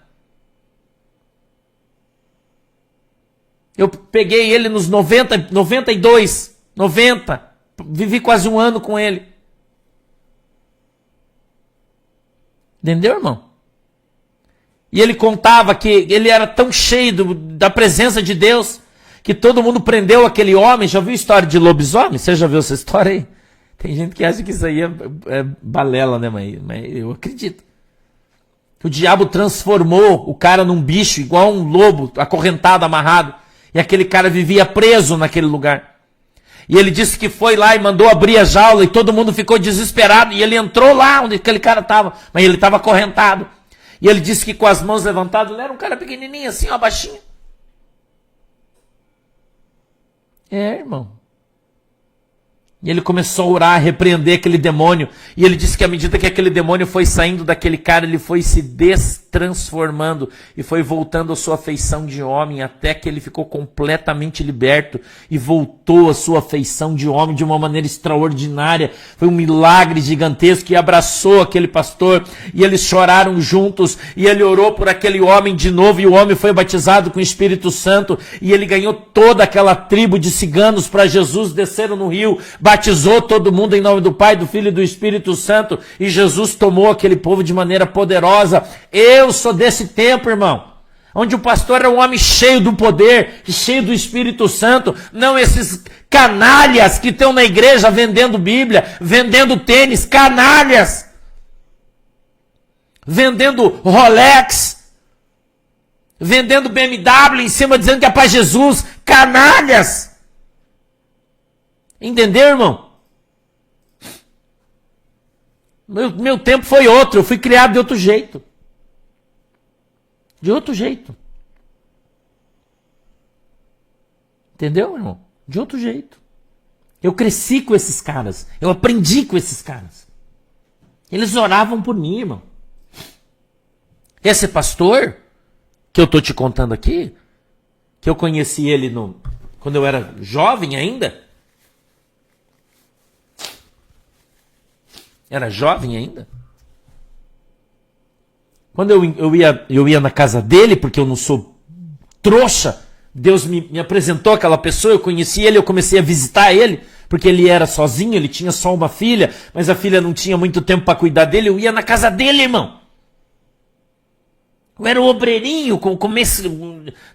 Eu peguei ele nos 90, 92, 90. Vivi quase um ano com ele. Entendeu, irmão? E ele contava que ele era tão cheio da presença de Deus que todo mundo prendeu aquele homem. Já viu a história de lobisomem? Você já viu essa história aí? Tem gente que acha que isso aí é balela, né, mas eu acredito. O diabo transformou o cara num bicho, igual um lobo, acorrentado, amarrado. E aquele cara vivia preso naquele lugar. E ele disse que foi lá e mandou abrir a jaula e todo mundo ficou desesperado. E ele entrou lá onde aquele cara estava, mas ele estava acorrentado. E ele disse que com as mãos levantadas, ele era um cara pequenininho assim, ó, baixinho. Irmão. E ele começou a orar, a repreender aquele demônio. E ele disse que à medida que aquele demônio foi saindo daquele cara, ele foi se destransformando e foi voltando à sua feição de homem, até que ele ficou completamente liberto e voltou à sua feição de homem de uma maneira extraordinária. Foi um milagre gigantesco, e abraçou aquele pastor e eles choraram juntos e ele orou por aquele homem de novo, e o homem foi batizado com o Espírito Santo, e ele ganhou toda aquela tribo de ciganos para Jesus, desceram no rio, batizou todo mundo em nome do Pai, do Filho e do Espírito Santo, e Jesus tomou aquele povo de maneira poderosa. Eu sou desse tempo, irmão, onde o pastor era um homem cheio do poder, cheio do Espírito Santo, não esses canalhas que estão na igreja vendendo Bíblia, vendendo tênis, canalhas, vendendo Rolex, vendendo BMW em cima dizendo que é para Jesus, canalhas. Entendeu, irmão? Meu tempo foi outro, eu fui criado de outro jeito. De outro jeito. Entendeu, irmão? De outro jeito. Eu cresci com esses caras, eu aprendi com esses caras. Eles oravam por mim, irmão. Esse pastor, que eu estou te contando aqui, que eu conheci ele quando eu era jovem ainda, era jovem ainda. Quando eu ia na casa dele, porque eu não sou trouxa, Deus me apresentou aquela pessoa, eu conheci ele, eu comecei a visitar ele, porque ele era sozinho, ele tinha só uma filha, mas a filha não tinha muito tempo para cuidar dele, eu ia na casa dele, irmão. Eu era um obreirinho, com começo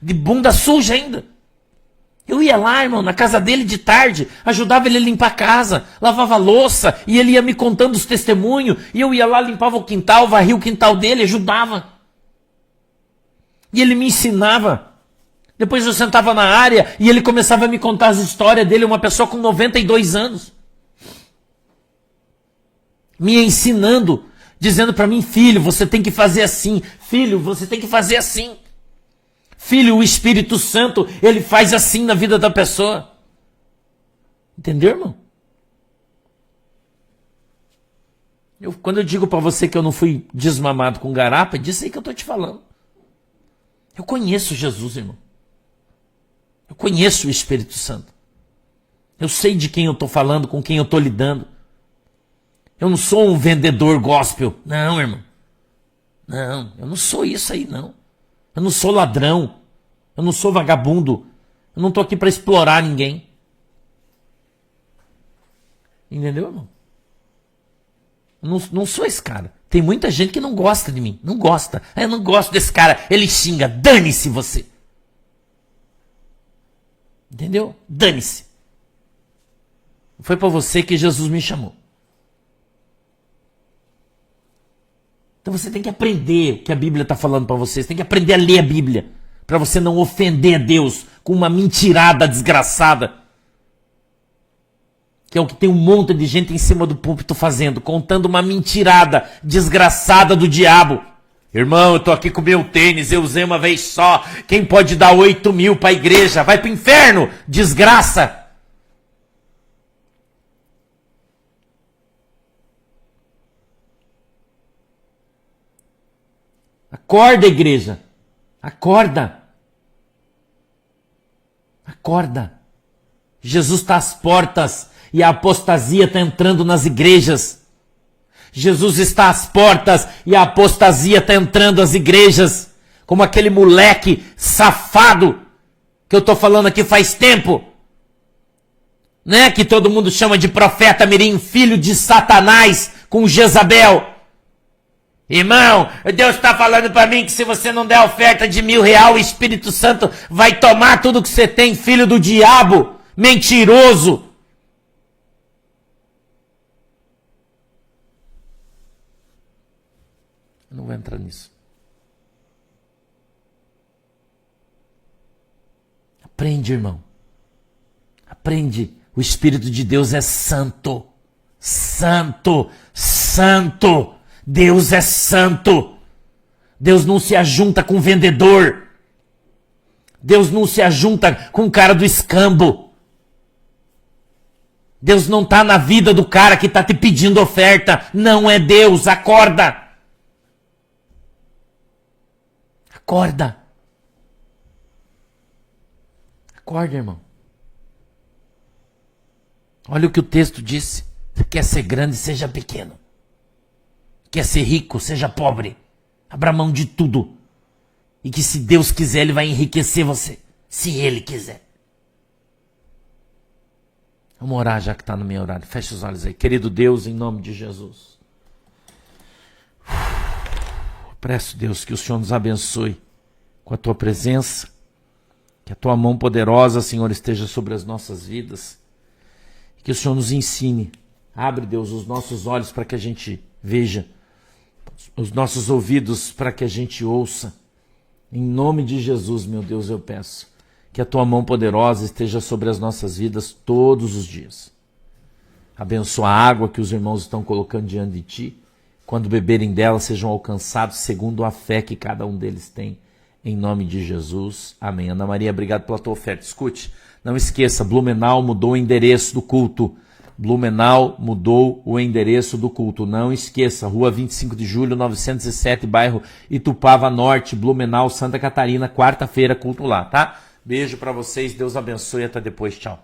de bunda suja ainda. Eu ia lá, irmão, na casa dele de tarde, ajudava ele a limpar a casa, lavava a louça, e ele ia me contando os testemunhos, e eu ia lá, limpava o quintal, varria o quintal dele, ajudava. E ele me ensinava. Depois eu sentava na área, e ele começava a me contar as histórias dele, uma pessoa com 92 anos. Me ensinando, dizendo para mim, filho, você tem que fazer assim, filho, você tem que fazer assim. Filho, o Espírito Santo, ele faz assim na vida da pessoa. Entendeu, irmão? Quando eu digo para você que eu não fui desmamado com garapa, é disso aí que eu estou te falando. Eu conheço Jesus, irmão. Eu conheço o Espírito Santo. Eu sei de quem eu estou falando, com quem eu estou lidando. Eu não sou um vendedor gospel. Não, irmão. Não, eu não sou isso aí, não. Eu não sou ladrão, eu não sou vagabundo, eu não estou aqui para explorar ninguém. Entendeu, irmão? Eu não sou esse cara. Tem muita gente que não gosta de mim, não gosta. Eu não gosto desse cara, ele xinga, dane-se você. Entendeu? Dane-se. Foi para você que Jesus me chamou. Então você tem que aprender o que a Bíblia está falando para você. Você tem que aprender a ler a Bíblia. Para você não ofender a Deus com uma mentirada desgraçada. Que é o que tem um monte de gente em cima do púlpito fazendo. Contando uma mentirada desgraçada do diabo. Irmão, eu tô aqui com o meu tênis. Eu usei uma vez só. Quem pode dar 8 mil para a igreja? Vai para o inferno. Desgraça. Acorda, igreja. Acorda. Acorda. Jesus está às portas e a apostasia está entrando nas igrejas. Jesus está às portas e a apostasia está entrando nas igrejas. Como aquele moleque safado que eu estou falando aqui faz tempo, né? Que todo mundo chama de profeta mirim, filho de Satanás com Jezabel. Irmão, Deus está falando para mim que se você não der oferta de R$1.000, o Espírito Santo vai tomar tudo que você tem, filho do diabo, mentiroso. Eu não vou entrar nisso. Aprende, irmão. Aprende. O Espírito de Deus é santo. Santo. Santo. Deus é santo. Deus não se ajunta com vendedor. Deus não se ajunta com o cara do escambo. Deus não está na vida do cara que está te pedindo oferta. Não é Deus. Acorda. Acorda. Acorda, irmão. Olha o que o texto disse. Quer ser grande, seja pequeno. Quer ser rico, seja pobre. Abra mão de tudo. E que se Deus quiser, Ele vai enriquecer você. Se Ele quiser. Vamos orar já que está no meu horário. Feche os olhos aí. Querido Deus, em nome de Jesus. Peço, Deus, que o Senhor nos abençoe com a Tua presença. Que a Tua mão poderosa, Senhor, esteja sobre as nossas vidas. Que o Senhor nos ensine. Abre, Deus, os nossos olhos para que a gente veja. Os nossos ouvidos para que a gente ouça. Em nome de Jesus, meu Deus, eu peço. Que a Tua mão poderosa esteja sobre as nossas vidas todos os dias. Abençoa a água que os irmãos estão colocando diante de Ti. Quando beberem dela, sejam alcançados segundo a fé que cada um deles tem. Em nome de Jesus. Amém. Ana Maria, obrigado pela tua oferta. Escute, não esqueça, Blumenau mudou o endereço do culto. Blumenau mudou o endereço do culto. Não esqueça, Rua 25 de Julho, 907, bairro Itupava Norte, Blumenau, Santa Catarina, quarta-feira, culto lá, tá? Beijo pra vocês, Deus abençoe, até depois, tchau.